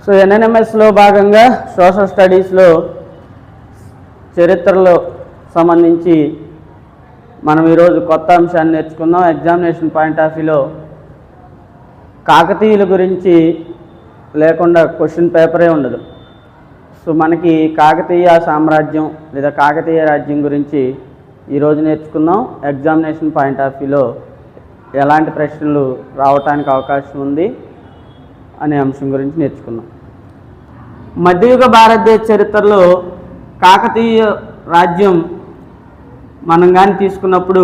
So ఎన్ఎన్ఎంఎస్లో భాగంగా social స్టడీస్లో చరిత్రలో సంబంధించి మనం ఈరోజు కొత్త అంశాన్ని నేర్చుకుందాం. ఎగ్జామినేషన్ పాయింట్ ఆఫ్ వ్యూలో కాకతీయుల గురించి లేకుండా క్వశ్చన్ పేపరే ఉండదు. సో మనకి కాకతీయ సామ్రాజ్యం లేదా కాకతీయ రాజ్యం గురించి ఈరోజు నేర్చుకుందాం. ఎగ్జామినేషన్ పాయింట్ ఆఫ్ వ్యూలో ఎలాంటి ప్రశ్నలు రావడానికి అవకాశం ఉంది అనే అంశం గురించి నేర్చుకుందాం. మధ్యయుగ భారతదేశ చరిత్రలో కాకతీయ రాజ్యం మనం కానీ తీసుకున్నప్పుడు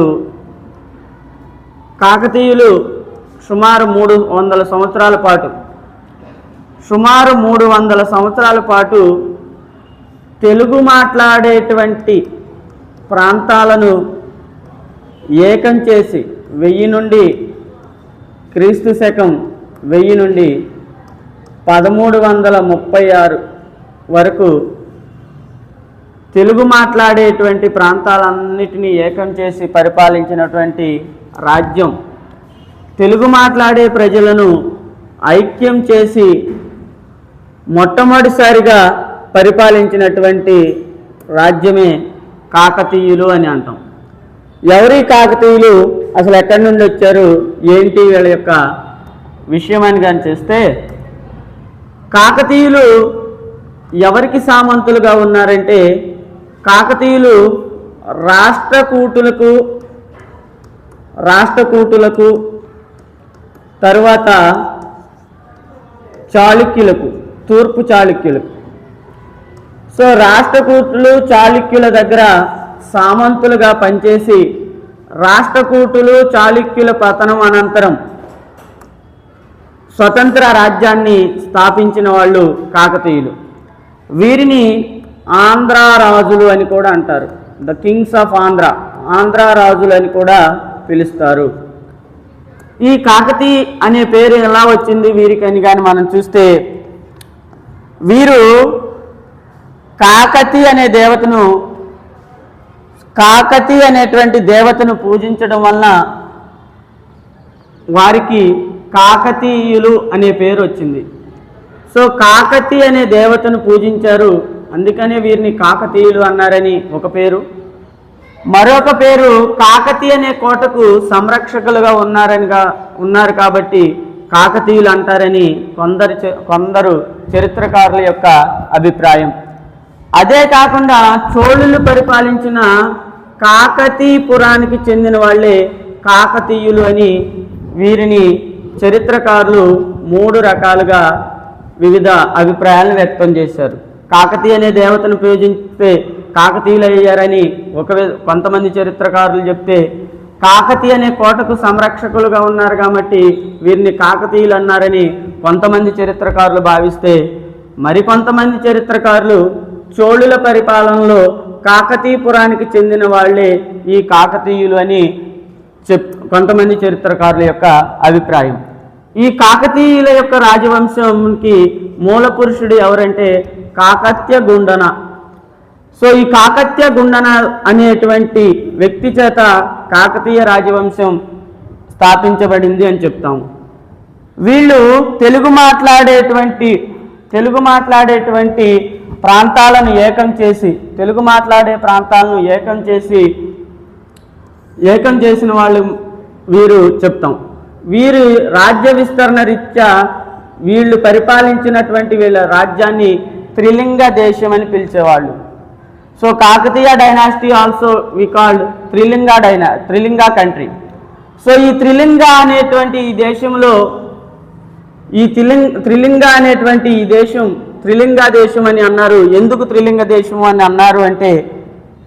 కాకతీయులు సుమారు 300 సంవత్సరాల పాటు తెలుగు మాట్లాడేటువంటి ప్రాంతాలను ఏకం చేసి 1000 నుండి క్రీస్తు శకం 1000 నుండి 1336 వరకు తెలుగు మాట్లాడేటువంటి ప్రాంతాలన్నిటినీ ఏకం చేసి పరిపాలించినటువంటి రాజ్యం, తెలుగు మాట్లాడే ప్రజలను ఐక్యం చేసి మొట్టమొదటిసారిగా పరిపాలించినటువంటి రాజ్యమే కాకతీయులు అని అంటాం. ఎవరి కాకతీయులు, అసలు ఎక్కడి నుండి వచ్చారు, ఏంటి వీళ్ళ యొక్క విషయం అని కానీ చేస్తే, కాకతీయులు ఎవరికి సామంతులుగా ఉన్నారంటే కాకతీయులు రాష్ట్రకూటులకు తరువాత చాళుక్యులకు, తూర్పు చాళుక్యులకు. సో రాష్ట్రకూటులు చాళుక్యుల దగ్గర సామంతులుగా పనిచేసి రాష్ట్రకూటులు చాళుక్యుల పతనం అనంతరం స్వతంత్ర రాజ్యాన్ని స్థాపించిన వాళ్ళు కాకతీయులు. వీరిని ఆంధ్రా రాజులు అని కూడా అంటారు. ద కింగ్స్ ఆఫ్ ఆంధ్రా రాజులు అని కూడా పిలుస్తారు. ఈ కాకతీ అనే పేరు ఎలా వచ్చింది వీరికని కానీ మనం చూస్తే, వీరు కాకతి అనేటువంటి దేవతను పూజించడం వలన వారికి కాకతీయులు అనే పేరు వచ్చింది. సో కాకతి అనే దేవతను పూజించారు, అందుకనే వీరిని కాకతీయులు అన్నారని ఒక పేరు. మరొక పేరు కాకతి అనే కోటకు సంరక్షకులుగా ఉన్నారు కాబట్టి కాకతీయులు అంటారని కొందరు చరిత్రకారుల యొక్క అభిప్రాయం. అదే కాకుండా చోళులు పరిపాలించిన కాకతీపురానికి చెందిన వాళ్ళే కాకతీయులు అని వీరిని చరిత్రకారులు 3 రకాలుగా వివిధ అభిప్రాయాలను వ్యక్తం చేశారు. కాకతీ అనే దేవతను పూజిస్తే కాకతీయులు అయ్యారని కొంతమంది చరిత్రకారులు చెప్తే, కాకతీ అనే కోటకు సంరక్షకులుగా ఉన్నారు కాబట్టి వీరిని కాకతీయులు అన్నారని కొంతమంది చరిత్రకారులు భావిస్తే, మరికొంతమంది చరిత్రకారులు చోళుల పరిపాలనలో కాకతీపురానికి చెందిన వాళ్ళే ఈ కాకతీయులు అని కొంతమంది చరిత్రకారుల యొక్క అభిప్రాయం. ఈ కాకతీయుల యొక్క రాజవంశంకి మూల పురుషుడు ఎవరంటే కాకత్య గుండన. సో ఈ కాకత్య గుండన అనేటువంటి వ్యక్తి చేత కాకతీయ రాజవంశం స్థాపించబడింది అని చెప్తాము. వీళ్ళు తెలుగు మాట్లాడేటువంటి ప్రాంతాలను ఏకం చేసిన వాళ్ళు వీరు చెప్తాం. వీరు రాజ్య విస్తరణ రీత్యా వీళ్ళు పరిపాలించినటువంటి వీళ్ళ రాజ్యాన్ని త్రిలింగ దేశం అని పిలిచేవాళ్ళు. So Kakatiya dynasty also we called Trilinga country. So ఈ త్రిలింగ అనేటువంటి ఈ దేశంలో త్రిలింగ దేశం అని అన్నారు. ఎందుకు త్రిలింగ దేశం అని అన్నారు అంటే,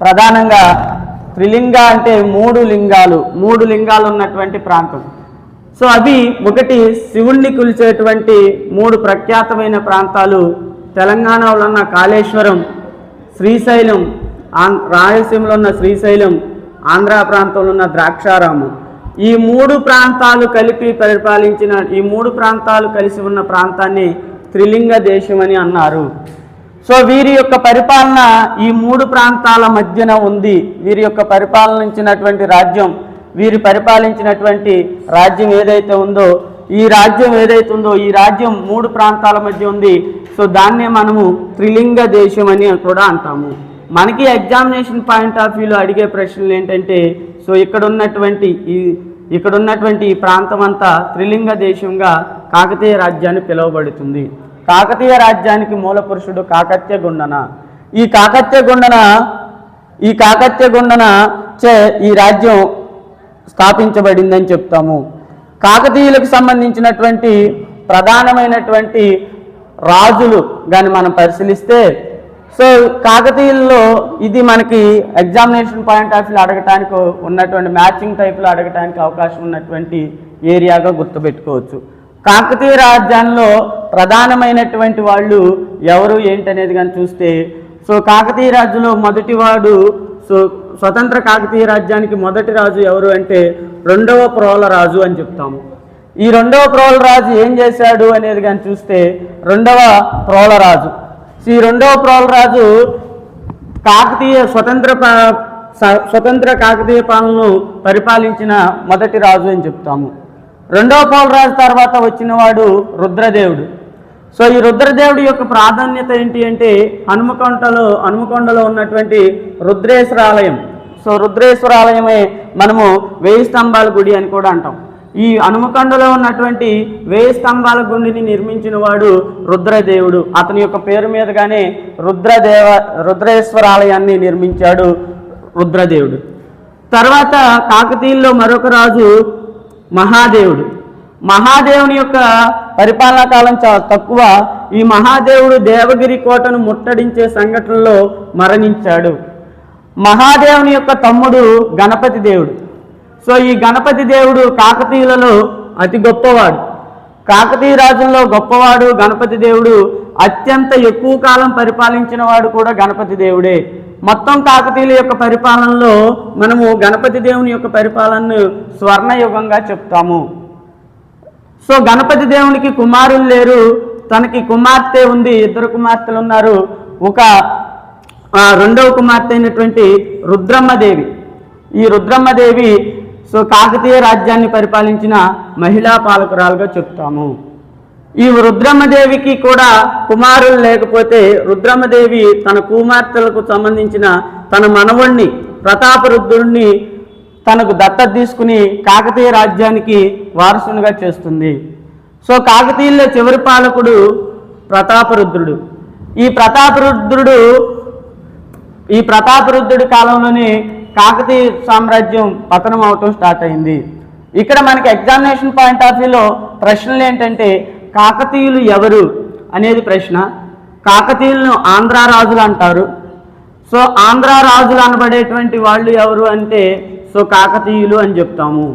ప్రధానంగా త్రిలింగ అంటే 3 లింగాలు ఉన్నటువంటి ప్రాంతం. సో అవి ఒకటి శివుణ్ణి కొలిచేటువంటి 3 ప్రఖ్యాతమైన ప్రాంతాలు తెలంగాణలో ఉన్న కాళేశ్వరం, శ్రీశైలం, రాయలసీమలో ఉన్న శ్రీశైలం, ఆంధ్ర ప్రాంతంలో ఉన్న ద్రాక్షారామం. ఈ 3 ప్రాంతాలు కలిసి ఉన్న ప్రాంతాన్ని త్రిలింగ దేశం అని అన్నారు. సో వీరి యొక్క పరిపాలన ఈ 3 ప్రాంతాల మధ్యన ఉంది. వీరి యొక్క పరిపాలించినటువంటి రాజ్యం ఏదైతే ఉందో ఈ రాజ్యం ఏదైతుందో ఈ రాజ్యం 3 ప్రాంతాల మధ్య ఉంది. సో దాన్నే మనము త్రిలింగ దేశం అని కూడా అంటాము. మనకి ఎగ్జామినేషన్ పాయింట్ ఆఫ్ వ్యూలో అడిగే ప్రశ్నలు ఏంటంటే, సో ఇక్కడ ఉన్నటువంటి ఈ ప్రాంతం అంతా త్రిలింగ దేశంగా కాకతీయ రాజ్యాన్ని పిలువబడుతుంది. కాకతీయ రాజ్యానికి మూల పురుషుడు కాకత్య గుండన. ఈ కాకత్య గుండన చే ఈ రాజ్యం స్థాపించబడిందని చెప్తాము. కాకతీయులకు సంబంధించినటువంటి ప్రధానమైనటువంటి రాజులు కానీ మనం పరిశీలిస్తే, సో కాకతీయుల్లో ఇది మనకి ఎగ్జామినేషన్ పాయింట్ ఆఫ్ వ్యూ అడగటానికి ఉన్నటువంటి మ్యాచింగ్ టైప్లో అడగటానికి అవకాశం ఉన్నటువంటి ఏరియాగా గుర్తుపెట్టుకోవచ్చు. కాకతీయ రాజ్యాల్లో ప్రధానమైనటువంటి వాళ్ళు ఎవరు ఏంటనేది కానీ చూస్తే, సో కాకతీయ రాజులో మొదటివాడు, సో స్వతంత్ర కాకతీయ రాజ్యానికి మొదటి రాజు ఎవరు అంటే 2వ ప్రోల రాజు అని చెప్తాము. ఈ 2వ ప్రోల రాజు ఏం చేశాడు అనేది కానీ చూస్తే 2వ ప్రోల రాజు, ఈ 2వ ప్రోల రాజు కాకతీయ స్వతంత్ర కాకతీయ పాలనను పరిపాలించిన మొదటి రాజు అని చెప్తాము. 2వ ప్రోల రాజు తర్వాత వచ్చిన వాడు రుద్రదేవుడు. సో ఈ రుద్రదేవుడి యొక్క ప్రాధాన్యత ఏంటి అంటే హనుమకొండలో ఉన్నటువంటి రుద్రేశ్వరాలయం. సో రుద్రేశ్వరాలయమే మనము 1000 స్తంభాల గుడి అని కూడా అంటాం. ఈ హనుమకొండలో ఉన్నటువంటి 1000 స్తంభాల గుడిని నిర్మించిన వాడు రుద్రదేవుడు. అతని యొక్క పేరు మీదగానే రుద్రేశ్వరాలయాన్ని నిర్మించాడు రుద్రదేవుడు. తర్వాత కాకతీయుల్లో మరొక రాజు మహాదేవుడు. మహాదేవుని యొక్క పరిపాలనా కాలం చాలా తక్కువ. ఈ మహాదేవుడు దేవగిరి కోటను ముట్టడించే సంఘటనలో మరణించాడు. మహాదేవుని యొక్క తమ్ముడు గణపతి దేవుడు. సో ఈ గణపతి దేవుడు కాకతీయులలో అతి గొప్పవాడు. కాకతీయ రాజుల్లో గొప్పవాడు గణపతి దేవుడు. అత్యంత ఎక్కువ కాలం పరిపాలించిన వాడు కూడా గణపతి దేవుడే. మొత్తం కాకతీయుల యొక్క పరిపాలనలో మనము గణపతి దేవుని యొక్క పరిపాలనను స్వర్ణయుగంగా చెప్తాము. సో గణపతి దేవునికి కుమారులు లేరు, తనకి కుమార్తె ఉంది, 2 కుమార్తెలు ఉన్నారు. ఒక 2వ కుమార్తె అయినటువంటి రుద్రమ్మదేవి. ఈ రుద్రమ్మదేవి సో కాకతీయ రాజ్యాన్ని పరిపాలించిన మహిళా పాలకురాలుగా చెప్తాము. ఈ రుద్రమ్మదేవికి కూడా కుమారులు లేకపోతే రుద్రమ్మదేవి తన కుమార్తెలకు సంబంధించిన తన మనవణ్ణి ప్రతాపరుద్రుడిని తనకు దత్తత తీసుకుని కాకతీయ రాజ్యానికి వారసునిగా చేస్తుంది. సో కాకతీయుల్లో చివరి పాలకుడు ప్రతాపరుద్రుడు. ఈ ప్రతాపరుద్రుడి కాలంలోనే కాకతీయ సామ్రాజ్యం పతనం అవటం స్టార్ట్ అయింది. ఇక్కడ మనకి ఎగ్జామినేషన్ పాయింట్ ఆఫ్ వ్యూలో ప్రశ్నలు ఏంటంటే, కాకతీయులు ఎవరు అనేది ప్రశ్న. కాకతీయులను ఆంధ్ర రాజులు అంటారు. సో ఆంధ్ర రాజులు అనబడేటువంటి వాళ్ళు ఎవరు అంటే సో కాకతీయులు అని చెప్తాము.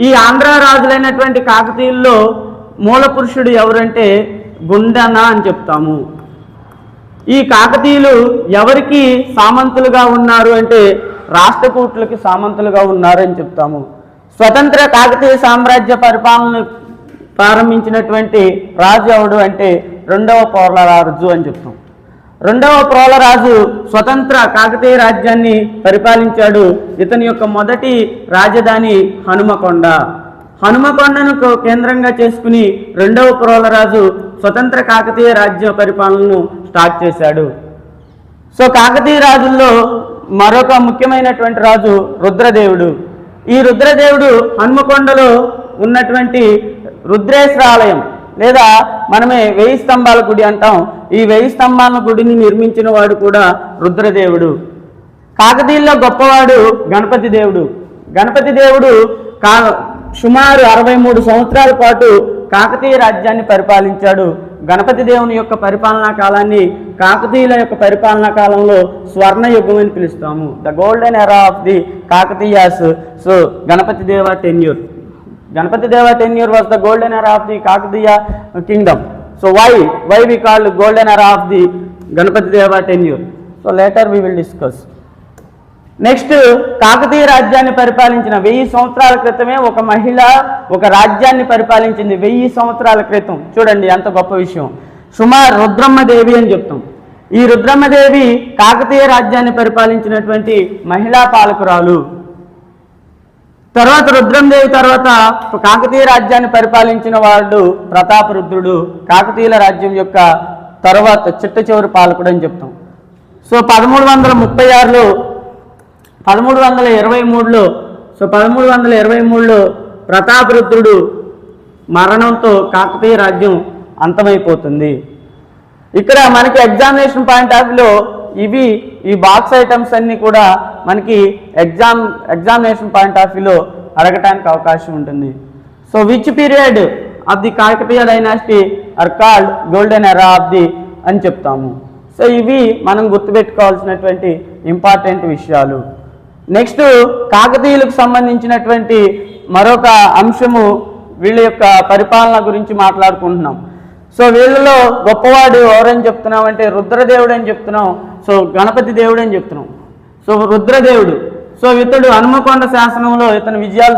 ఈ ఆంధ్ర రాజులైనటువంటి కాకతీయుల్లో మూల పురుషుడు ఎవరంటే గుండన అని చెప్తాము. ఈ కాకతీయులు ఎవరికి సామంతులుగా ఉన్నారు అంటే రాష్ట్రకూటులకి సామంతులుగా ఉన్నారు అని చెప్తాము. స్వతంత్ర కాకతీయ సామ్రాజ్య పరిపాలన ప్రారంభించినటువంటి రాజు ఎవడు అంటే 2వ ప్రోల రాజు అని చెప్తాం. 2వ ప్రోల రాజు స్వతంత్ర కాకతీయ రాజ్యాన్ని పరిపాలించాడు. ఇతని యొక్క మొదటి రాజధాని హనుమకొండను కేంద్రంగా చేసుకుని 2వ ప్రోల రాజు స్వతంత్ర కాకతీయ రాజ్య పరిపాలనను స్టార్ట్ చేశాడు. సో కాకతీయ రాజుల్లో మరొక ముఖ్యమైనటువంటి రాజు రుద్రదేవుడు. ఈ రుద్రదేవుడు హనుమకొండలో ఉన్నటువంటి రుద్రేశ్వరాలయం లేదా మనమే 1000 స్తంభాల గుడి అంటాం. ఈ 1000 స్తంభాల గుడిని నిర్మించిన వాడు కూడా రుద్రదేవుడు. కాకతీయుల్లో గొప్పవాడు గణపతి దేవుడు. గణపతి దేవుడు సుమారు 63 సంవత్సరాల పాటు కాకతీయ రాజ్యాన్ని పరిపాలించాడు. గణపతి దేవుని యొక్క పరిపాలనా కాలాన్ని కాకతీయుల యొక్క పరిపాలనా కాలంలో స్వర్ణయుగం అని పిలుస్తాము. The golden era of the Kakatiyas. So Ganapati Deva tenure was the golden era of the Kakatiya kingdom. So why we call golden era of the Ganapati Deva tenure? So later we will discuss. Next Kakatiya రాజ్యాన్ని పరిపాలించిన 1000 సంవత్సరాల క్రితమే ఒక మహిళ ఒక రాజ్యాన్ని పరిపాలించింది. 1000 సంవత్సరాల క్రితం. చూడండి ఎంత గొప్ప విషయం. సుమారు రుద్రమ్మదేవి అని చెప్తాం. ఈ రుద్రమ్మదేవి కాకతీయ రాజ్యాన్ని పరిపాలించినటువంటి మహిళా పాలకురాలు. తర్వాత రుద్రందేవి తర్వాత కాకతీయ రాజ్యాన్ని పరిపాలించిన వాడు ప్రతాపరుద్రుడు, కాకతీయుల రాజ్యం యొక్క తర్వాత చిట్ట చివరి పాలకుడు అని చెప్తాం. సో 1336లో 1323లో ప్రతాపరుద్రుడు మరణంతో కాకతీయ రాజ్యం అంతమైపోతుంది. ఇక్కడ మనకి ఎగ్జామినేషన్ పాయింట్ ఆఫ్ వ్యూలో ఈ బాక్స్ ఐటమ్స్ అన్నీ కూడా మనకి ఎగ్జామినేషన్ పాయింట్ ఆఫ్ వ్యూలో అడగటానికి అవకాశం ఉంటుంది. So which period of the Kakatiya dynasty are called golden era of the అని చెప్తాము. సో ఇవి మనం గుర్తుపెట్టుకోవాల్సినటువంటి ఇంపార్టెంట్ విషయాలు. నెక్స్ట్ కాకతీయులకు సంబంధించినటువంటి మరొక అంశము వీళ్ళ యొక్క పరిపాలన గురించి మాట్లాడుకుంటున్నాం. సో వీళ్ళలో గొప్పవాడు ఎవరని చెప్తున్నాం అంటే రుద్రదేవుడు అని చెప్తున్నాం. సో గణపతి దేవుడు అని చెప్తున్నాం. సో రుద్రదేవుడు, సో ఇతడు హనుమకొండ శాసనంలో ఇతని విజయాల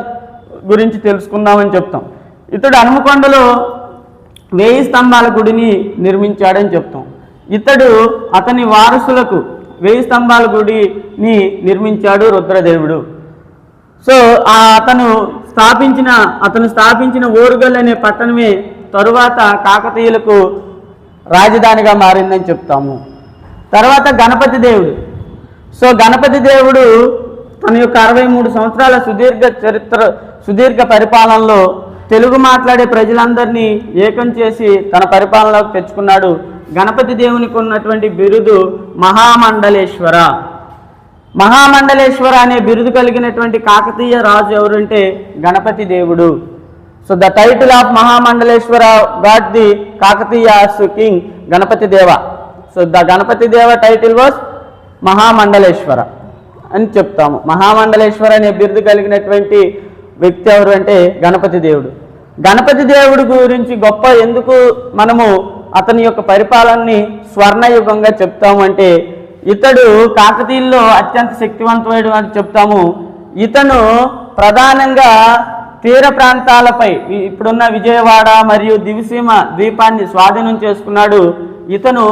గురించి తెలుసుకుందామని చెప్తాం. ఇతడు హనుమకొండలో 1000 స్తంభాల గుడిని నిర్మించాడని చెప్తాం. ఇతడు అతని వారసులకు 1000 స్తంభాల గుడిని నిర్మించాడు రుద్రదేవుడు. సో అతను స్థాపించిన ఓరుగల్ అనే పట్టణమే తరువాత కాకతీయులకు రాజధానిగా మారిందని చెప్తాము. తర్వాత గణపతి దేవుడు. సో గణపతి దేవుడు తన యొక్క 63 సంవత్సరాల సుదీర్ఘ పరిపాలనలో తెలుగు మాట్లాడే ప్రజలందరినీ ఏకం చేసి తన పరిపాలనలోకి తెచ్చుకున్నాడు. గణపతి దేవునికి ఉన్నటువంటి బిరుదు మహామండలేశ్వర. మహామండలేశ్వర అనే బిరుదు కలిగినటువంటి కాకతీయ రాజు ఎవరంటే గణపతి దేవుడు. So the title of Mahamandaleswara got the Kakatiyas king Ganapati Deva. So the Ganapati దేవ టైటిల్ వాస్ మహామండలేశ్వర అని చెప్తాము. మహామండలేశ్వర అనే బిరుదు కలిగినటువంటి వ్యక్తి ఎవరు అంటే గణపతి దేవుడు. గణపతి దేవుడి గురించి గొప్ప ఎందుకు మనము అతని యొక్క పరిపాలనని స్వర్ణయుగంగా చెప్తాము అంటే ఇతడు కాకతీయుల్లో అత్యంత శక్తివంతమైన అని చెప్తాము. ఇతను ప్రధానంగా తీర ప్రాంతాలపై ఇప్పుడున్న విజయవాడ మరియు దివిసీమ ద్వీపాన్ని స్వాధీనం చేసుకున్నాడు. ఇతను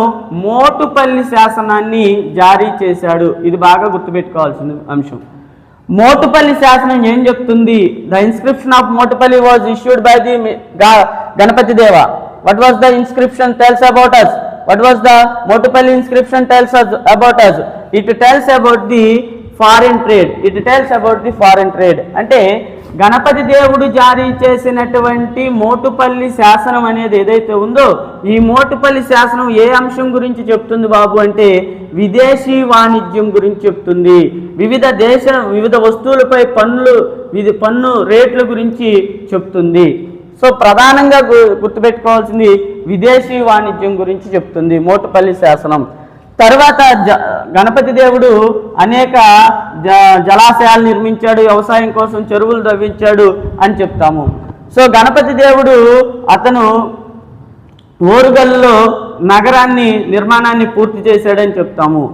మోటుపల్లి శాసనాన్ని జారీ చేశాడు. ఇది బాగా గుర్తుపెట్టుకోవాల్సిన అంశం. మోటుపల్లి శాసనం ఏం చెప్తుంది? The inscription of Motupalli was issued by the Ganapati Deva. What was the inscription tells about us? What was the Motupalli inscription tells us about us? It tells about the foreign trade. It tells about the foreign trade. అంటే గణపతి దేవుడు జారీ చేసినటువంటి మోటుపల్లి శాసనం అనేది ఏదైతే ఉందో ఈ మోటుపల్లి శాసనం ఏ అంశం గురించి చెప్తుంది బాబు అంటే విదేశీ వాణిజ్యం గురించి చెప్తుంది. వివిధ వస్తువులపై పన్ను రేట్ల గురించి చెప్తుంది. సో ప్రధానంగా గుర్తుపెట్టుకోవాల్సింది విదేశీ వాణిజ్యం గురించి చెప్తుంది మోటుపల్లి శాసనం. తర్వాత గణపతి దేవుడు అనేక జలాశయాలు నిర్మించాడు, వ్యవసాయం కోసం చెరువులు తవ్వించాడు అని చెప్తాము. సో గణపతి దేవుడు అతను ఓరుగల్లో నిర్మాణాన్ని పూర్తి చేశాడని చెప్తాము.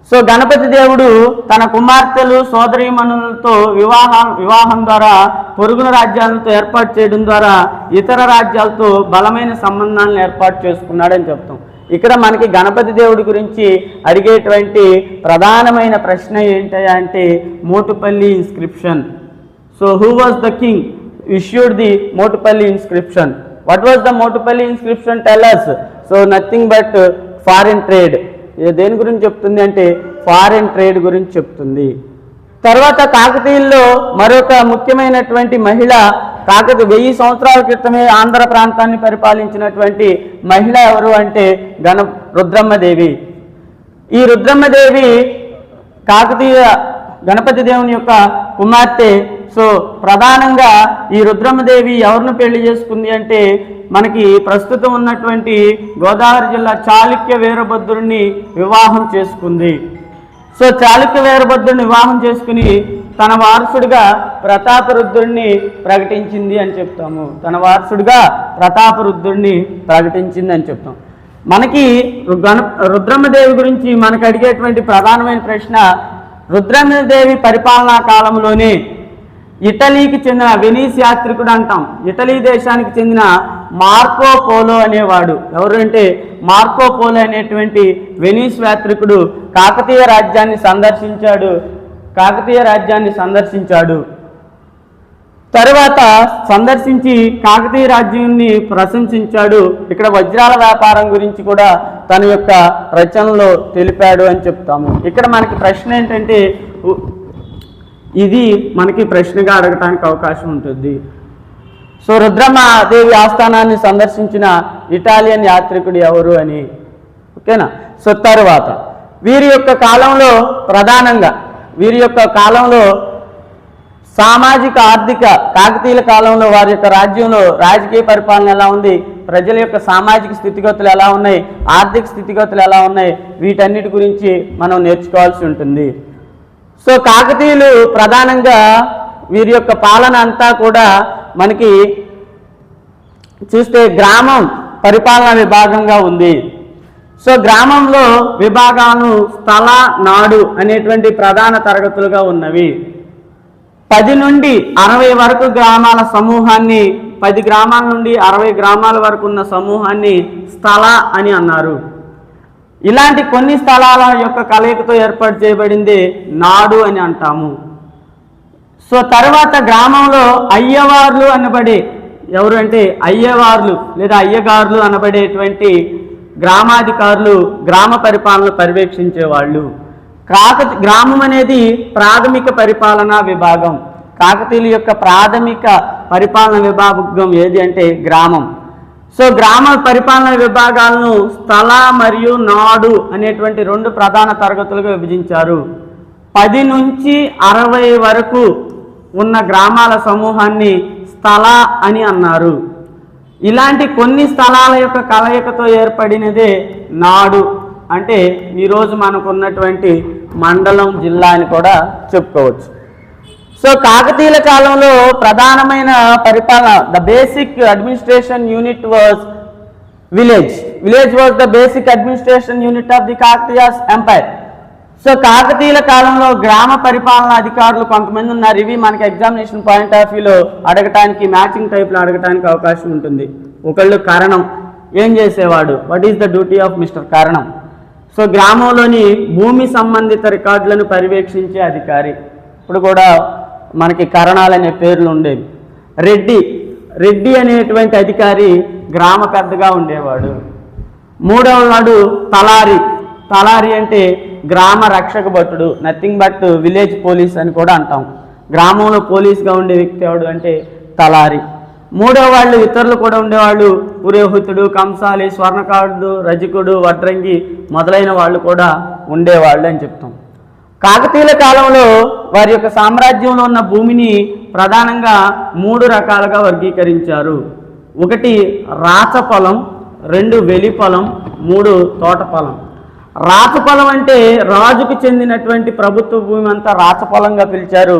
సో గణపతి దేవుడు తన కుమార్తెలు సోదరీమణులతో వివాహం ద్వారా పొరుగున రాజ్యాలతో ఏర్పాటు చేయడం ద్వారా ఇతర రాజ్యాలతో బలమైన సంబంధాలను ఏర్పాటు చేసుకున్నాడని చెప్తాం. ఇక్కడ మనకి గణపతి దేవుడి గురించి అడిగేటువంటి ప్రధానమైన ప్రశ్న ఏంటంటే Motupalli inscription. So who was the king issued the Motupalli inscription? What was the Motupalli inscription tell us? So nothing but foreign trade. దేని గురించి చెప్తుంది అంటే ఫారిన్ ట్రేడ్ గురించి చెప్తుంది. తర్వాత కాకతీయుల్లో మరొక ముఖ్యమైనటువంటి మహిళ 1000 సంవత్సరాల క్రితమే ఆంధ్ర ప్రాంతాన్ని పరిపాలించినటువంటి మహిళ ఎవరు అంటే రుద్రమ్మదేవి. ఈ రుద్రమ్మదేవి కాకతీయ గణపతి దేవుని యొక్క కుమార్తె. సో ప్రధానంగా ఈ రుద్రమ్మదేవి ఎవరిని పెళ్లి చేసుకుంది అంటే మనకి ప్రస్తుతం ఉన్నటువంటి గోదావరి జిల్లా చాళుక్య వీరభద్రుడిని వివాహం చేసుకుంది. సో చాళుక్య వీరభద్రుడిని వివాహం చేసుకుని తన వారసుడిగా ప్రతాపరుద్రుడిని ప్రకటించింది అని చెప్తాము. ప్రకటించింది అని చెప్తాం. మనకి రుద్రమ్మదేవి గురించి మనకు అడిగేటువంటి ప్రధానమైన ప్రశ్న, రుద్రమ్మదేవి పరిపాలనా కాలంలోనే ఇటలీకి చెందిన వెనీస్ యాత్రికుడు అంటాం. ఇటలీ దేశానికి చెందిన మార్కో పోలో అనేవాడు. ఎవరు అంటే మార్కో పోలో అనేటువంటి వెనీస్ యాత్రికుడు కాకతీయ రాజ్యాన్ని సందర్శించాడు. తర్వాత సందర్శించి కాకతీయ రాజ్యాన్ని ప్రశంసించాడు. ఇక్కడ వజ్రాల వ్యాపారం గురించి కూడా తన యొక్క రచనలో తెలిపాడు అని చెప్తాము. ఇక్కడ మనకి ప్రశ్న ఏంటంటే, ఇది మనకి ప్రశ్నగా అడగటానికి అవకాశం ఉంటుంది. సో రుద్రమాదేవి ఆస్థానాన్ని సందర్శించిన ఇటాలియన్ యాత్రికుడు ఎవరు అని. ఓకేనా. సో తర్వాత వీరి యొక్క కాలంలో సామాజిక ఆర్థిక, కాకతీయుల కాలంలో వారి యొక్క రాజ్యంలో రాజకీయ పరిపాలన ఎలా ఉంది, ప్రజల యొక్క సామాజిక స్థితిగతులు ఎలా ఉన్నాయి, ఆర్థిక స్థితిగతులు ఎలా ఉన్నాయి, వీటన్నిటి గురించి మనం నేర్చుకోవాల్సి ఉంటుంది. సో కాకతీయులు ప్రధానంగా వీరి యొక్క పాలన అంతా కూడా మనకి చూస్తే గ్రామం పరిపాలనా విభాగంగా ఉంది. సో గ్రామంలో విభాగాలు స్థల, నాడు అనేటువంటి ప్రధాన తరగతులుగా ఉన్నవి. 10 నుండి 60 వరకు గ్రామాల సమూహాన్ని, 10 గ్రామాల నుండి 60 గ్రామాల వరకు ఉన్న సమూహాన్ని స్థల అని అన్నారు. ఇలాంటి కొన్ని స్థలాల యొక్క కలయికతో ఏర్పాటు చేయబడింది నాడు అని అంటాము. సో తర్వాత గ్రామంలో అయ్యవార్లు అనబడే, ఎవరు అంటే అయ్యవార్లు లేదా అయ్యగారులు అనబడేటువంటి గ్రామాధికారులు గ్రామ పరిపాలన పర్యవేక్షించేవాళ్ళు. గ్రామం అనేది ప్రాథమిక పరిపాలనా విభాగం. కాకతీయుల యొక్క ప్రాథమిక పరిపాలన విభాగం ఏది అంటే గ్రామం. సో గ్రామ పరిపాలన విభాగాలను స్థల మరియు నాడు అనేటువంటి 2 ప్రధాన తరగతులుగా విభజించారు. 10 నుంచి 60 వరకు ఉన్న గ్రామాల సమూహాన్ని స్థల అని అన్నారు. ఇలాంటి కొన్ని స్థలాల యొక్క కలయికతో ఏర్పడినదే నాడు. అంటే ఈరోజు మనకు ఉన్నటువంటి మండలం, జిల్లా అని కూడా చెప్పుకోవచ్చు. సో కాకతీయుల కాలంలో ప్రధానమైన పరిపాలన, the basic administration unit was village. Village was the basic administration unit of the Kakatiyas empire. So కాకతీయుల కాలంలో గ్రామ పరిపాలన అధికారులు కొంతమంది ఉన్నారు. ఇవి మనకి ఎగ్జామినేషన్ పాయింట్ ఆఫ్ వ్యూలో అడగటానికి, మ్యాచింగ్ టైప్లో అడగటానికి అవకాశం ఉంటుంది. ఒకళ్ళు కరణం ఏం చేసేవాడు, what is the duty of mister Karanam. So గ్రామంలోని భూమి సంబంధిత రికార్డులను పర్యవేక్షించే అధికారి. ఇప్పుడు కూడా మనకి కరణాలనే పేర్లు ఉండేవి. రెడ్డి అనేటువంటి అధికారి గ్రామ పెద్దగా ఉండేవాడు. 3వ వాడు తలారి అంటే గ్రామ రక్షక భటుడు, నథింగ్ బట్ విలేజ్ పోలీస్ అని కూడా అంటాం. గ్రామంలో పోలీస్గా ఉండే వ్యక్తి ఎవడు అంటే తలారి. 3వ వాళ్ళు ఇతరులు కూడా ఉండేవాళ్ళు, పురోహితుడు, కంసాలి, స్వర్ణకారుడు, రజకుడు, వడ్రంగి మొదలైన వాళ్ళు కూడా ఉండేవాళ్ళు అని చెప్తాం. కాకతీయుల కాలంలో వారి యొక్క సామ్రాజ్యంలో ఉన్న భూమిని ప్రధానంగా 3 రకాలుగా వర్గీకరించారు. 1 రాచపొలం, 2 వెలిపొలం, 3 తోటపొలం. రాచపొలం అంటే రాజుకు చెందినటువంటి ప్రభుత్వ భూమి అంతా రాచపొలంగా పిలిచారు.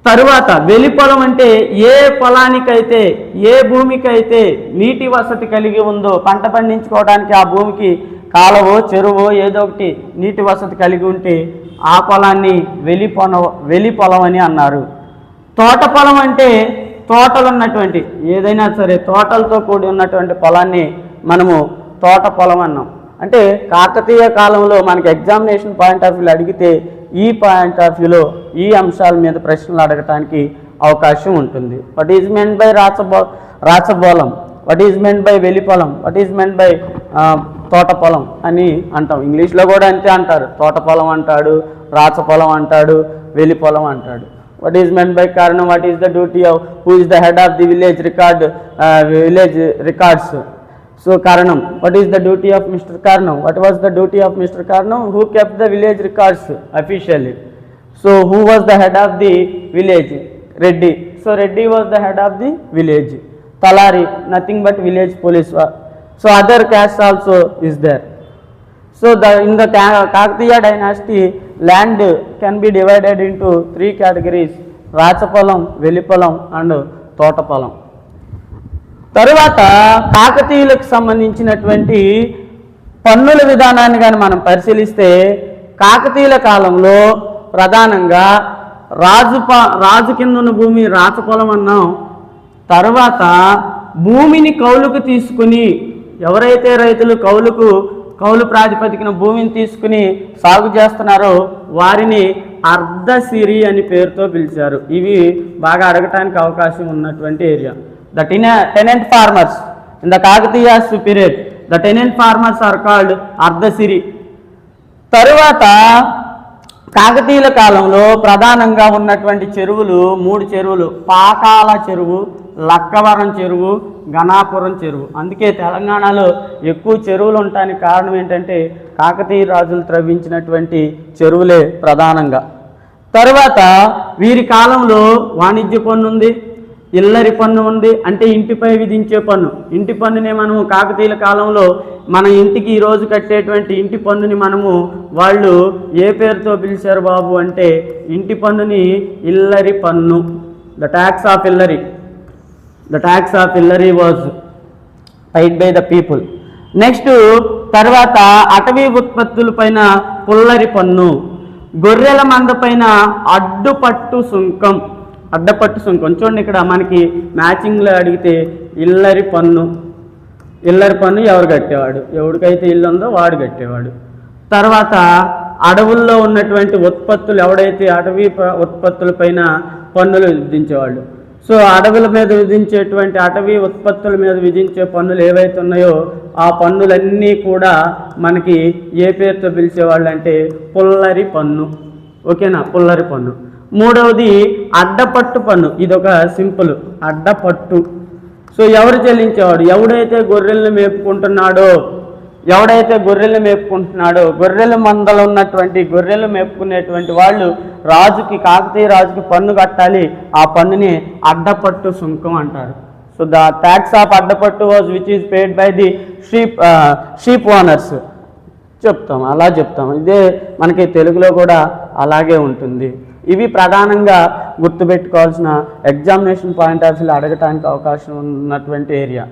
తరువాత వెలిపొలం అంటే ఏ పొలానికైతే, ఏ భూమికైతే నీటి వసతి కలిగి ఉందో, పంట పండించుకోవడానికి ఆ భూమికి కాలువో చెరువో ఏదో ఒకటి నీటి వసతి కలిగి ఉంటే ఆ పొలాన్ని వెలిపొలం అని అన్నారు. తోట పొలం అంటే తోటలు ఉన్నటువంటి, ఏదైనా సరే తోటలతో కూడి ఉన్నటువంటి పొలాన్ని మనము తోట పొలం అన్నాం. అంటే కాకతీయ కాలంలో మనకి ఎగ్జామినేషన్ పాయింట్ ఆఫ్ వ్యూలో అడిగితే ఈ పాయింట్ ఆఫ్ వ్యూలో ఈ అంశాల మీద ప్రశ్నలు అడగటానికి అవకాశం ఉంటుంది. వాట్ ఈజ్ మెంట్ బై రాచబోలం, వాట్ ఈజ్ మెంట్ బై వెలిపొలం, వాట్ ఈజ్ మెంట్ బై తోట పొలం అని అంటాం. ఇంగ్లీష్లో కూడా అంతే అంటారు. తోట పొలం అంటాడు, రాచపొలం అంటాడు, వెలిపొలం అంటాడు. వాట్ ఈజ్ మెంట్ బై కారణం, what is the duty of, who is the head of the village records. So Karanam, what is the duty of Mr. Karanam? What was the duty of Mr. Karanam? Who kept the village records officially? So who was the head of the village? Reddy. So Reddy was the head of the village. Talari, nothing but village police. So other castes also is there. So in the Kakatiya dynasty, land can be divided into 3 categories: Rachapalam, Velipalam and Totapalam. తరువాత కాకతీయులకు సంబంధించినటువంటి పన్నుల విధానాన్ని కానీ మనం పరిశీలిస్తే, కాకతీయుల కాలంలో ప్రధానంగా రాజు కింద ఉన్న భూమి రాచపొలం అన్నాం. తర్వాత భూమిని కౌలుకు తీసుకుని, ఎవరైతే రైతులు కౌలు ప్రాతిపదికన భూమిని తీసుకుని సాగు చేస్తున్నారో వారిని అర్ధసిరి అని పేరుతో పిలిచారు. ఇవి బాగా అడగటానికి అవకాశం ఉన్నటువంటి area. The tenant farmers in the Kakatiyas period, the tenant farmers are called అర్ధసిరి. తరువాత కాకతీయుల కాలంలో ప్రధానంగా ఉన్నటువంటి చెరువులు 3 చెరువులు: పాకాల చెరువు, లక్కవరం చెరువు, గణాపురం చెరువు. అందుకే తెలంగాణలో ఎక్కువ చెరువులు ఉండటానికి కారణం ఏంటంటే కాకతీయ రాజులు త్రవ్వించినటువంటి చెరువులే ప్రధానంగా. తర్వాత వీరి కాలంలో వాణిజ్య పన్ను ఉంది, ఇల్లరి పన్ను ఉంది, అంటే ఇంటిపై విధించే పన్ను. ఇంటి పన్నునే మనము కాకతీయుల కాలంలో మన ఇంటికి ఈరోజు కట్టేటువంటి ఇంటి పన్నుని మనము వాళ్ళు ఏ పేరుతో పిలిచారు బాబు అంటే ఇంటి పన్నుని ఇల్లరి పన్ను, ద ట్యాక్స్ ఆఫ్ ఇల్లరి. The tax of Illari was paid by the people. Next తర్వాత అటవీ ఉత్పత్తుల పైన పుల్లరి పన్ను, గొర్రెల మంద పైన అడ్డపట్టు సుంకం. చూడండి ఇక్కడ మనకి మ్యాచింగ్లో అడిగితే ఇల్లరి పన్ను. ఇల్లరి పన్ను ఎవరు కట్టేవాడు? ఎవరికైతే ఇల్లు ఉందో వాడు కట్టేవాడు. తర్వాత అడవుల్లో ఉన్నటువంటి ఉత్పత్తులు, ఎవడైతే అటవీ ఉత్పత్తుల పైన పన్నులు విధించేవాళ్ళు. సో అడవుల మీద విధించేటువంటి అటవీ ఉత్పత్తుల మీద విధించే పన్నులు ఏవైతే ఉన్నాయో ఆ పన్నులన్నీ కూడా మనకి ఏ పేరుతో పిలిచేవాళ్ళు అంటే పుల్లరి పన్ను. ఓకేనా, పుల్లరి పన్ను. మూడవది అడ్డపట్టు పన్ను. ఇదొక సింపుల్, అడ్డపట్టు. సో ఎవరు చెల్లించేవాడు? ఎవడైతే గొర్రెలను మేపుకుంటున్నాడో, గొర్రెల మందలు ఉన్నటువంటి గొర్రెలు మేపుకునేటువంటి వాళ్ళు రాజుకి, కాకతీయ రాజుకి పన్ను కట్టాలి. ఆ పన్నుని అడ్డపట్టు సుంకం అంటారు. సో ద ట్యాక్స్ ఆఫ్ అడ్డపట్టు was which is paid by the sheep owners. అలా చెప్తాం. ఇదే మనకి తెలుగులో కూడా అలాగే ఉంటుంది. ఇవి ప్రధానంగా గుర్తుపెట్టుకోవాల్సిన ఎగ్జామినేషన్ పాయింట్ ఆఫ్ వ్యూలో అడగటానికి అవకాశం ఉన్నటువంటి ఏరియా.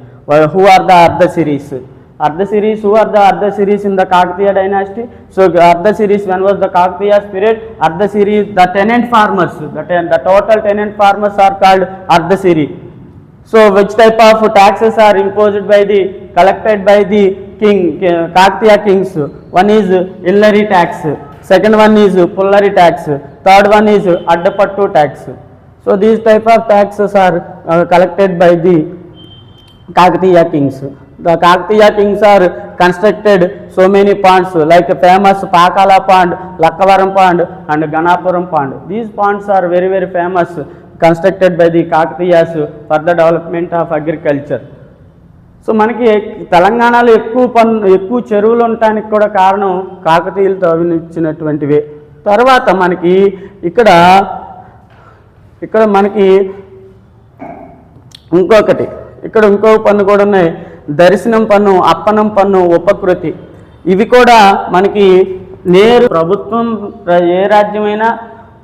హూ ఆర్ ద అర్ధసిరీస్? Who are the Ardhasiris in the Kakatiya dynasty? So Ardhasiris, when was the Kakatiya's period? Ardhasiris, the tenant farmers, the total tenant farmers are called Ardhasiri. So which type of taxes are imposed by the, collected by the Kakatiya kings? One is Illari tax, second one is Pullari tax, third one is Addapattu tax. So these type of taxes are collected by the Kakatiya kings. The Kakatiya kings are constructed so many ponds like famous Pakala pond, Lakkavaram pond and Ganapuram pond. These ponds are very very famous, constructed by the Kakatiyas for the development of agriculture. So మనకి తెలంగాణలో ఎక్కువ చెరువులు ఉండటానికి కూడా కారణం కాకతీయులు తవ్వించినటువంటివే. తర్వాత మనకి ఇక్కడ మనకి ఇంకో పన్ను కూడా ఉన్నాయి. దర్శనం పన్ను, అప్పనం పన్ను, ఉపకృతి. ఇవి కూడా మనకి నేరు ప్రభుత్వం, ఏ రాజ్యమైనా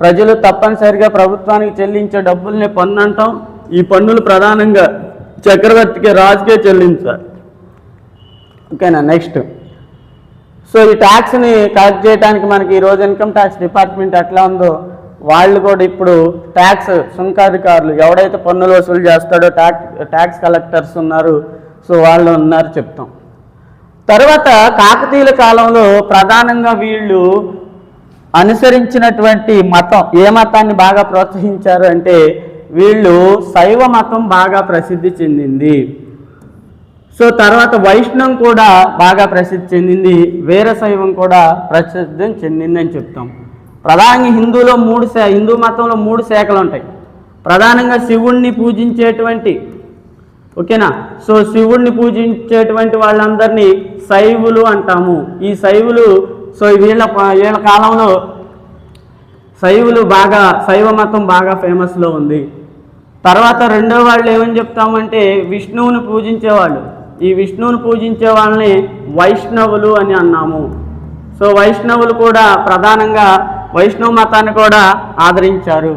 ప్రజలు తప్పనిసరిగా ప్రభుత్వానికి చెల్లించే డబ్బుల్ని పన్ను అంటాం. ఈ పన్నులు ప్రధానంగా చక్రవర్తికి, రాజుకే చెల్లించాలి. ఓకేనా. నెక్స్ట్, సో ఈ ట్యాక్స్ని కలెక్ట్ చేయడానికి మనకి ఈరోజు ఇన్కమ్ ట్యాక్స్ డిపార్ట్మెంట్ ఎట్లా ఉందో వాళ్ళు కూడా ఇప్పుడు ట్యాక్స్ సుంకాధికారులు, ఎవడైతే పన్నులు వసూలు చేస్తాడో ట్యాక్స్ కలెక్టర్స్ ఉన్నారు. సో వాళ్ళు ఉన్నారు చెప్తాం. తర్వాత కాకతీయుల కాలంలో ప్రధానంగా వీళ్ళు అనుసరించినటువంటి మతం, ఏ మతాన్ని బాగా ప్రోత్సహించారు అంటే వీళ్ళు శైవ మతం బాగా ప్రసిద్ధి చెందింది. సో తర్వాత వైష్ణవం కూడా బాగా ప్రసిద్ధి చెందింది, వీరశైవం కూడా ప్రసిద్ధి చెందింది అని చెప్తాం. ప్రధానంగా హిందూ మతంలో 3 శాఖలు ఉంటాయి. ప్రధానంగా శివుణ్ణి పూజించేటువంటి, ఓకేనా. సో శివుణ్ణి పూజించేటువంటి వాళ్ళందరినీ శైవులు అంటాము. ఈ శైవులు, సో వీళ్ళ కాలంలో శైవులు బాగా, శైవ మతం బాగా ఫేమస్లో ఉంది. తర్వాత రెండో వాళ్ళు ఏమని చెప్తామంటే విష్ణువుని పూజించేవాళ్ళు. ఈ విష్ణువుని పూజించే వాళ్ళని వైష్ణవులు అని అన్నాము. సో వైష్ణవులు కూడా ప్రధానంగా వైష్ణవ మతాన్ని కూడా ఆదరించారు.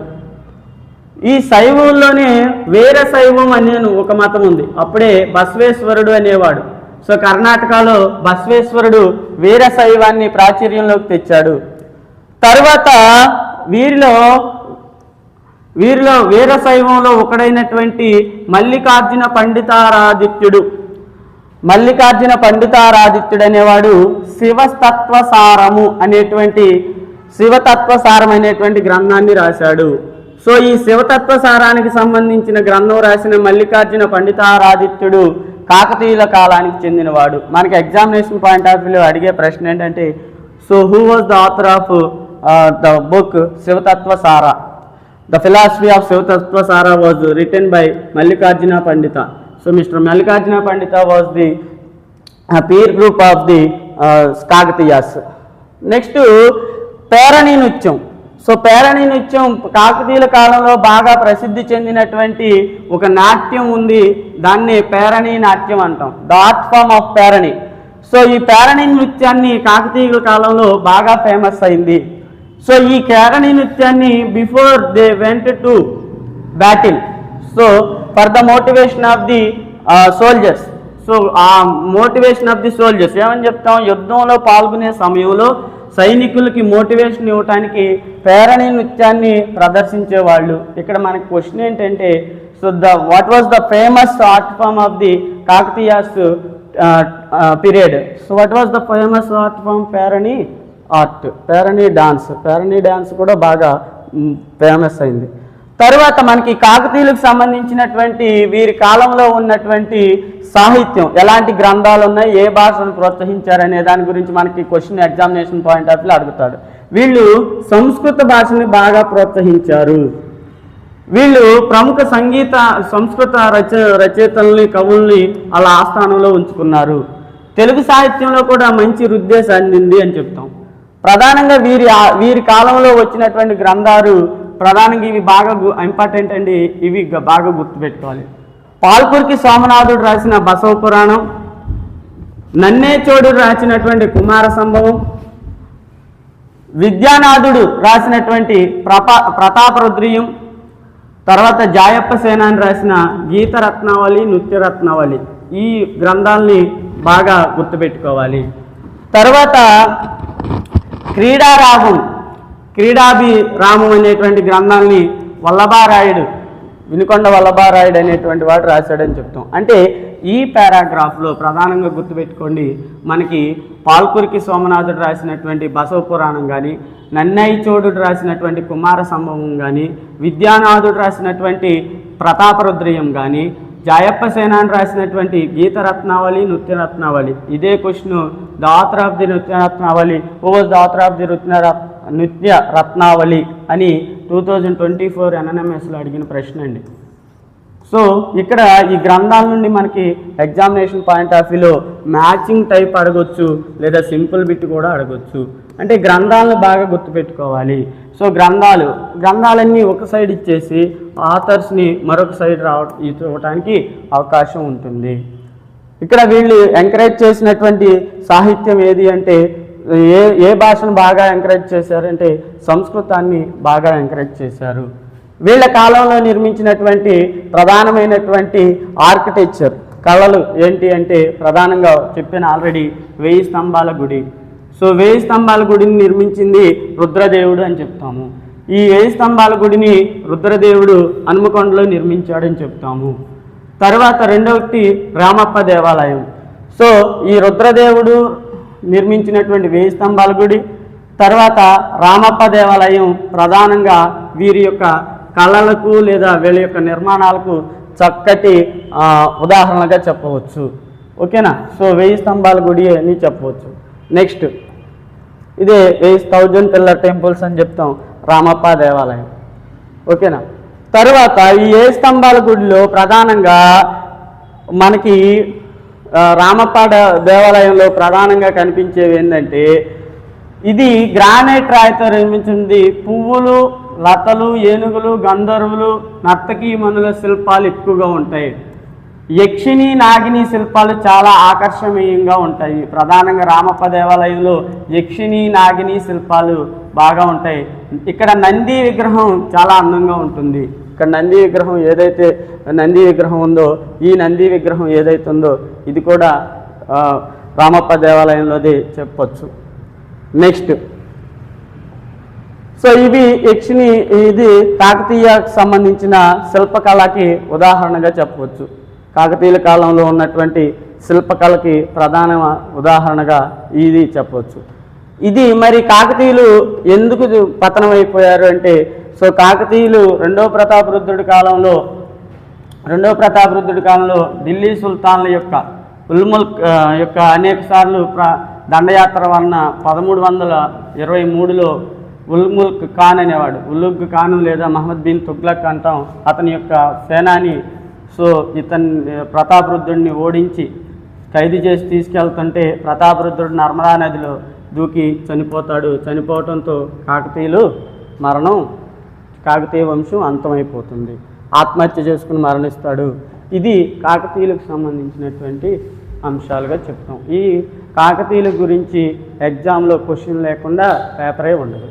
ఈ శైవంలోనే వీరశైవం అనే ఒక మతం ఉంది. అప్పుడే బసవేశ్వరుడు అనేవాడు. సో కర్ణాటకలో బసవేశ్వరుడు వీరశైవాన్ని ప్రాచుర్యంలోకి తెచ్చాడు. తర్వాత వీరిలో వీరశైవంలో ఒకడైనటువంటి మల్లికార్జున పండితారాదిత్యుడు అనేవాడు శివతత్వసారము అనేటువంటి శివతత్వసారం అనేటువంటి గ్రంథాన్ని రాశాడు. సో ఈ శివతత్వసారానికి సంబంధించిన గ్రంథం రాసిన మల్లికార్జున పండితారాదిత్యుడు కాకతీయుల కాలానికి చెందినవాడు. మనకి ఎగ్జామినేషన్ పాయింట్ ఆఫ్ వ్యూలో అడిగే ప్రశ్న ఏంటంటే, so who was the author of the book Shivatatvasara? The philosophy of Shivatatvasara was written by Mallikarjuna Pandita. So mister Mallikarjuna Pandita was the peer group of the Kakatiyas. Next Perini నృత్యం. సో పేరణి నృత్యం కాకతీయుల కాలంలో బాగా ప్రసిద్ధి చెందినటువంటి ఒక నాట్యం ఉంది, దాన్ని పేరణి నాట్యం అంటాం, the art form of Perani. So ఈ పేరణి నృత్యాన్ని కాకతీయుల కాలంలో బాగా ఫేమస్ అయింది. సో ఈ పేరణి నృత్యాన్ని before they went to battle, so for the motivation of the soldiers. So ఆ మోటివేషన్ ఆఫ్ ది సోల్జర్స్ ఏమని చెప్తాం, యుద్ధంలో పాల్గొనే సమయంలో సైనికులకి మోటివేషన్ ఇవ్వటానికి పేరణి నృత్యాన్ని ప్రదర్శించేవాళ్ళు. ఇక్కడ మనకి క్వశ్చన్ ఏంటంటే, so what was the famous art form of the Kakatiyas period? So what was the famous art form? Perani art, Perani dance. Perani dance కూడా బాగా ఫేమస్ అయింది. తర్వాత మనకి కాకతీయులకు సంబంధించినటువంటి వీరి కాలంలో ఉన్నటువంటి సాహిత్యం, ఎలాంటి గ్రంథాలు ఉన్నాయి, ఏ భాషను ప్రోత్సహించారనే దాని గురించి మనకి క్వశ్చన్ ఎగ్జామినేషన్ పాయింట్ ఆఫ్ వ్యూలో అడుగుతాడు. వీళ్ళు సంస్కృత భాషని బాగా ప్రోత్సహించారు. వీళ్ళు ప్రముఖ సంస్కృత రచయితల్ని, కవుల్ని అలా ఆస్థానంలో ఉంచుకున్నారు. తెలుగు సాహిత్యంలో కూడా మంచి వృద్ధి చెందింది అని చెప్తాం. ప్రధానంగా వీరి కాలంలో వచ్చినటువంటి గ్రంథాలు ప్రధానంగా ఇవి బాగా ఇంపార్టెంట్ అండి, ఇవి బాగా గుర్తుపెట్టుకోవాలి. పాల్కురికి సోమనాథుడు రాసిన బసవ పురాణం, నన్నేచోడు రాసినటువంటి కుమార సంభవం, విద్యానాథుడు రాసినటువంటి ప్రతాపరుద్రియం, తర్వాత జాయప్ప సేనాని రాసిన గీతరత్నావళి, నృత్యరత్నావళి, ఈ గ్రంథాలని బాగా గుర్తుపెట్టుకోవాలి. తర్వాత క్రీడాభిరామం అనేటువంటి గ్రంథాన్ని వల్లభారాయుడు, వినుకొండ వల్లభారాయుడు అనేటువంటి వాడు రాశాడని చెప్తాం. అంటే ఈ పారాగ్రాఫ్లో ప్రధానంగా గుర్తుపెట్టుకోండి, మనకి పాల్కురికి సోమనాథుడు రాసినటువంటి బసవ పురాణం కానీ, నన్నయ్యచోడు రాసినటువంటి కుమార సంభవం కానీ, విద్యానాథుడు రాసినటువంటి ప్రతాపరుద్రయం కానీ, జాయప్ప సేనాని రాసినటువంటి గీతరత్నావళి, నృత్యరత్నావళి. ఇదే question, the author of the Nrityaratnavali, who was the author of the Nrityaratnavali అని 2024 NNMSలో అడిగిన ప్రశ్న అండి. సో ఇక్కడ ఈ గ్రంథాల నుండి మనకి ఎగ్జామినేషన్ పాయింట్ ఆఫ్ వ్యూలో మ్యాచింగ్ టైప్ అడగొచ్చు, లేదా సింపుల్ బిట్ కూడా అడగొచ్చు. అంటే గ్రంథాలను బాగా గుర్తుపెట్టుకోవాలి. సో గ్రంథాలన్నీ ఒక సైడ్ ఇచ్చేసి ఆథర్స్ని మరొక సైడ్ ఇవ్వడానికి అవకాశం ఉంటుంది. ఇక్కడ వీళ్ళు ఎంకరేజ్ చేసినటువంటి సాహిత్యం ఏది అంటే, ఏ భాషను బాగా ఎంకరేజ్ చేశారంటే సంస్కృతాన్ని బాగా ఎంకరేజ్ చేశారు. వీళ్ళ కాలంలో నిర్మించినటువంటి ప్రధానమైనటువంటి ఆర్కిటెక్చర్ కళలు ఏంటి అంటే, ప్రధానంగా చెప్పిన ఆల్రెడీ 1000 స్తంభాల గుడి. సో 1000 స్తంభాల గుడిని నిర్మించింది రుద్రదేవుడు అని చెప్తాము. ఈ 1000 స్తంభాల గుడిని రుద్రదేవుడు హనుమకొండలో నిర్మించాడని చెప్తాము. తర్వాత రెండవది రామప్ప దేవాలయం. సో ఈ రుద్రదేవుడు నిర్మించినటువంటి 1000 స్తంభాల గుడి, తర్వాత రామప్ప దేవాలయం ప్రధానంగా వీరి యొక్క కళలకు లేదా వీళ్ళ యొక్క నిర్మాణాలకు చక్కటి ఉదాహరణగా చెప్పవచ్చు. ఓకేనా? సో 1000 స్తంభాల గుడి అని చెప్పవచ్చు. నెక్స్ట్ ఇదే 1000 పిల్లర్ టెంపుల్స్ అని చెప్తాం, రామప్ప దేవాలయం. ఓకేనా? తర్వాత ఈ 1000 స్తంభాల గుడిలో ప్రధానంగా మనకి రామప్ప దేవాలయంలో ప్రధానంగా కనిపించేవి ఏంటంటే, ఇది గ్రానైట్ రాయితో నిర్మించింది. పువ్వులు, లతలు, ఏనుగులు, గంధర్వులు, నర్తకీమణుల శిల్పాలు ఎక్కువగా ఉంటాయి. యక్షిణి, నాగిని శిల్పాలు చాలా ఆకర్షణీయంగా ఉంటాయి. ప్రధానంగా రామప్ప దేవాలయంలో యక్షిణి, నాగిని శిల్పాలు బాగా ఉంటాయి. ఇక్కడ నంది విగ్రహం చాలా అందంగా ఉంటుంది. ఇక్కడ నంది విగ్రహం ఏదైతే నంది విగ్రహం ఉందో, ఈ నంది విగ్రహం ఏదైతే ఉందో ఇది కూడా రామప్ప దేవాలయంలోది చెప్పొచ్చు. నెక్స్ట్ సో ఇవి యక్షిణి, ఇది కాకతీయకు సంబంధించిన శిల్పకళకి ఉదాహరణగా చెప్పవచ్చు. కాకతీయుల కాలంలో ఉన్నటువంటి శిల్పకళకి ప్రధాన ఉదాహరణగా ఇది చెప్పవచ్చు. ఇది మరి కాకతీయులు ఎందుకు పతనం అయిపోయారు అంటే, సో కాకతీయులు రెండవ ప్రతాపరుద్రుడి కాలంలో ఢిల్లీ సుల్తాన్ల యొక్క ఉల్ముల్క్ యొక్క అనేక సార్లు దండయాత్ర వలన 1323లో ఉల్ముల్క్ ఖాన్ అనేవాడు, ఉలుగ్ ఖాన్ లేదా మహమ్మద్ బిన్ తుగ్లక్ అంటాం, అతని యొక్క సేనాని సో ప్రతాపరుద్రుడిని ఓడించి ఖైదు చేసి తీసుకెళ్తుంటే ప్రతాపరుద్రుడు నర్మదా నదిలో దూకి చనిపోతాడు. చనిపోవటంతో కాకతీయ వంశం అంతమైపోతుంది. ఆత్మహత్య చేసుకుని మరణిస్తాడు. ఇది కాకతీయులకు సంబంధించినటువంటి అంశాలుగా చెప్తాం. ఈ కాకతీయుల గురించి ఎగ్జామ్లో క్వశ్చన్ లేకుండా పేపరే ఉండదు.